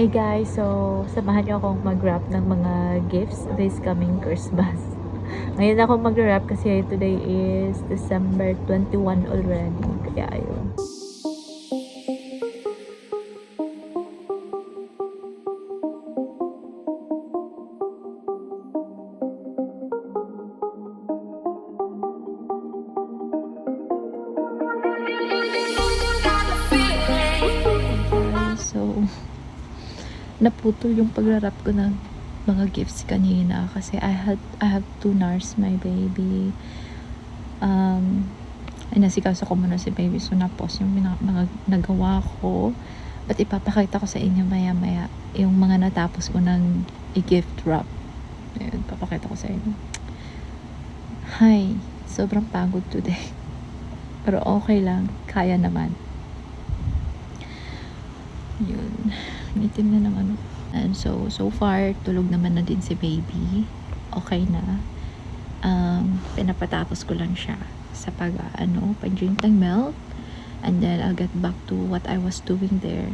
Hey guys, so samahan niyo akong mag-wrap ng mga gifts this coming Christmas. Ngayon ako mag-wrap kasi today is December 21 already. Kaya ayun. So, naputol yung pagrarap ko ng mga gifts kanina kasi I have to nurse my baby. Inasikaso ko muna si baby, so na-pause yung mga nagawa ko. But ipapakita ko sa inyo maya-maya yung mga natapos ko ng i-gift wrap. Ayun, papakita ko sa inyo. Hi, sobrang pagod today. Pero okay lang, kaya naman. Yun, ngitim na ng ano. And so far, tulog naman na din si baby. Okay na. Pinapatapos ko lang siya sa pag-drink ng milk. And then, I'll get back to what I was doing there.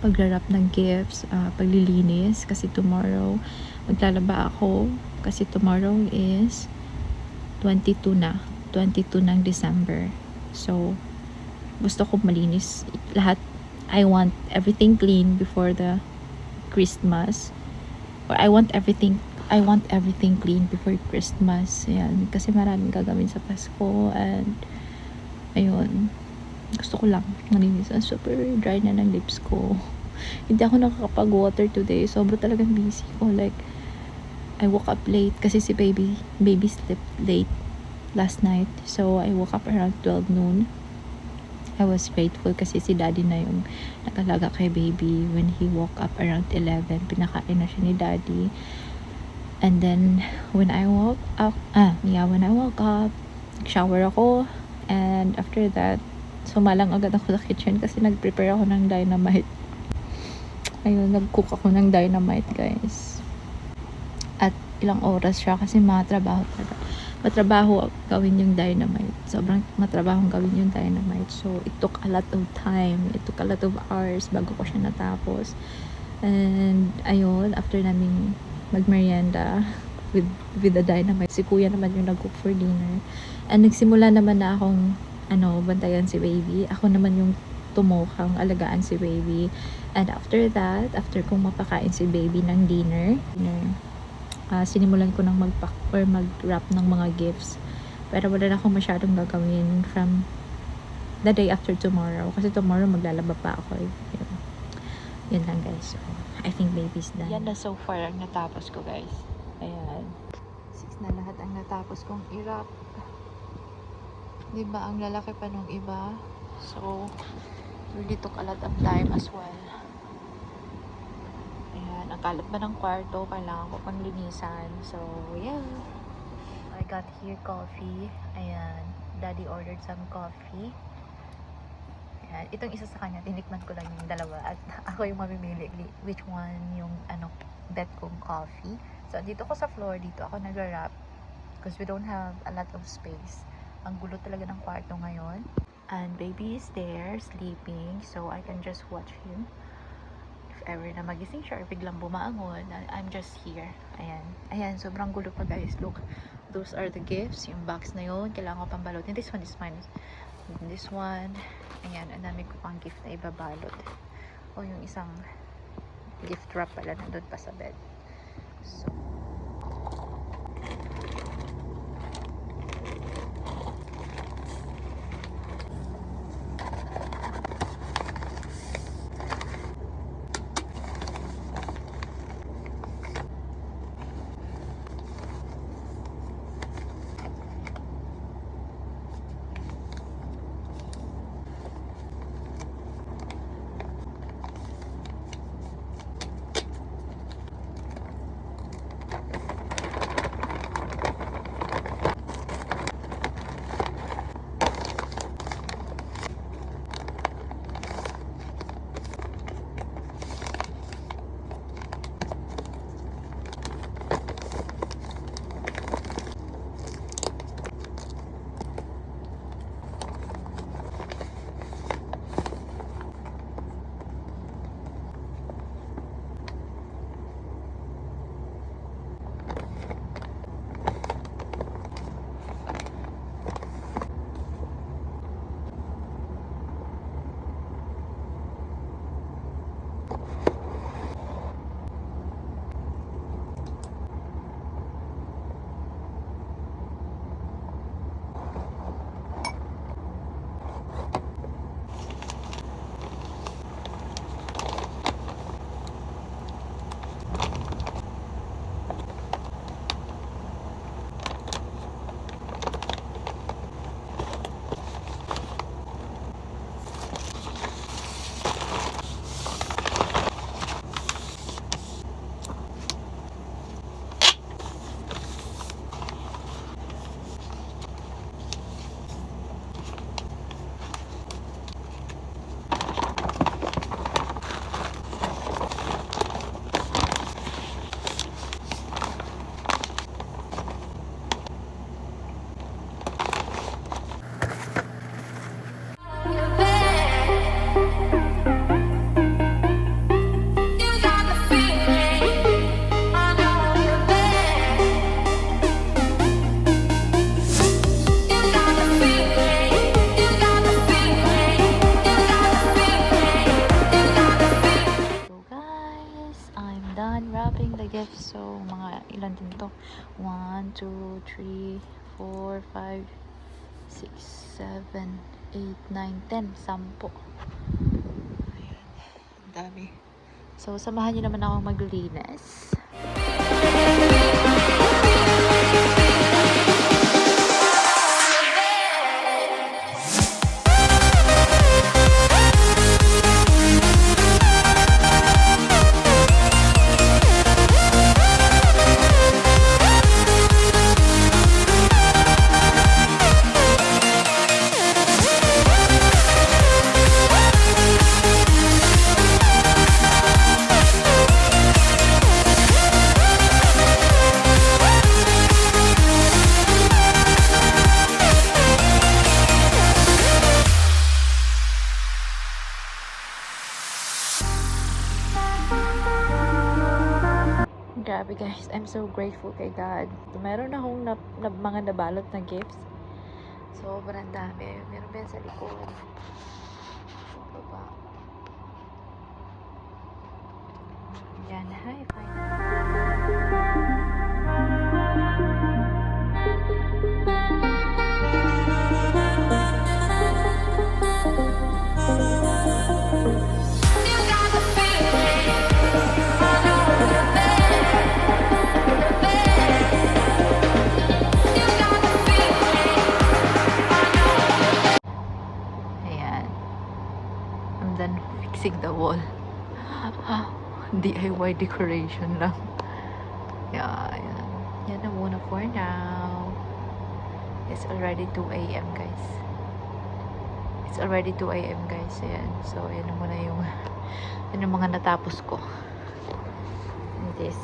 Pagrarap ng gifts, paglilinis. Kasi tomorrow, maglalaba ako. Kasi tomorrow is 22 na. 22 ng December. So, gusto ko malinis lahat. I want everything clean before the Christmas. Or I want everything clean before Christmas. Yan. Kasi maraming gagawin sa Pasko. And, ayun. Gusto ko lang malinis. Super dry na ng lips ko. Hindi ako nakakapag-water today. Sobrang talagang busy ko. Like, I woke up late kasi si baby slept late last night. So, I woke up around 12 noon. I was grateful kasi si daddy na yung nag-alaga kay baby. When he woke up around 11, pinakain na siya ni daddy. And then, when I woke up, shower ako. And after that, sumalang agad ako sa kitchen kasi nag-prepare ako ng dynamite. Ayun, nag-cook ako ng dynamite, guys. At ilang oras siya kasi matrabaho gawin yung dynamite. Sobrang matrabahong gawin yung dynamite. So, it took a lot of time. It took a lot of hours bago ko siya natapos. And, ayun, after namin magmerienda with the dynamite, si kuya naman yung nag-cook for dinner. And nagsimula naman na akong, bantayan si baby. Ako naman yung tumukang alagaan si baby. And after that, after kong mapakain si baby ng dinner, sinimulan ko ng mag-pack or mag-wrap ng mga gifts. Pero wala na akong masyadong gagawin from the day after tomorrow. Kasi tomorrow maglalaba pa ako. Yun lang, guys. So, I think baby's done. Yan na so far ang natapos ko, guys. Ayan. 6 na lahat ang natapos kong i-wrap. Diba, ang lalaki pa nung iba. So, really took a lot of time as well. Ang kalat ba ng kwarto, kailangan ko pang linisan. So, yeah. I got here coffee. Ayan. Daddy ordered some coffee. Ayan. Itong isa sa kanya, tinikman ko lang yung dalawa. At ako yung mamimili which one yung bet kong coffee. So, dito ko sa floor, dito ako nag-wrap. Because we don't have a lot of space. Ang gulo talaga ng kwarto ngayon. And baby is there, sleeping. So, I can just watch him. Ever na magising siya or biglang bumangon, I'm just here. Ayan, sobrang gulo pa, guys. Look, those are the gifts. Yung box na yun, kailangan ko pang balutin. This one is mine. This one, ayan, ang dami ko pang gift na ibabalot. O yung isang gift wrap pala nandun pa sa bed. So, done wrapping the gifts. So, mga ilan din to? 1, 2, 3, 4, 5, 6, 7, 8, 9, 10. 10. Ayan. Ang dami. So, samahan niyo naman ako maglinis. Grabe guys, I'm so grateful kay God. Meron akong mga nabalot na gifts. Sobrang dami. Meron pa yan sa likod. Sa baba. Yan, hi, fine. Ayan. I'm done fixing the wall. DIY decoration lang. Yeah, ayan. Yan na muna for now. It's already 2 a.m. guys. It's already 2 a.m. guys. Ayan. So, yan na muna yung yun yung mga natapos ko. And this.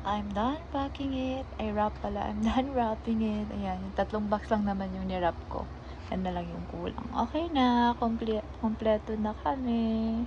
I'm done packing it. I wrap pala. I'm done wrapping it. Ayan, yung 3 box lang naman yung nirap ko. Yan na lang yung kulang. Okay na. Kompleto na kami.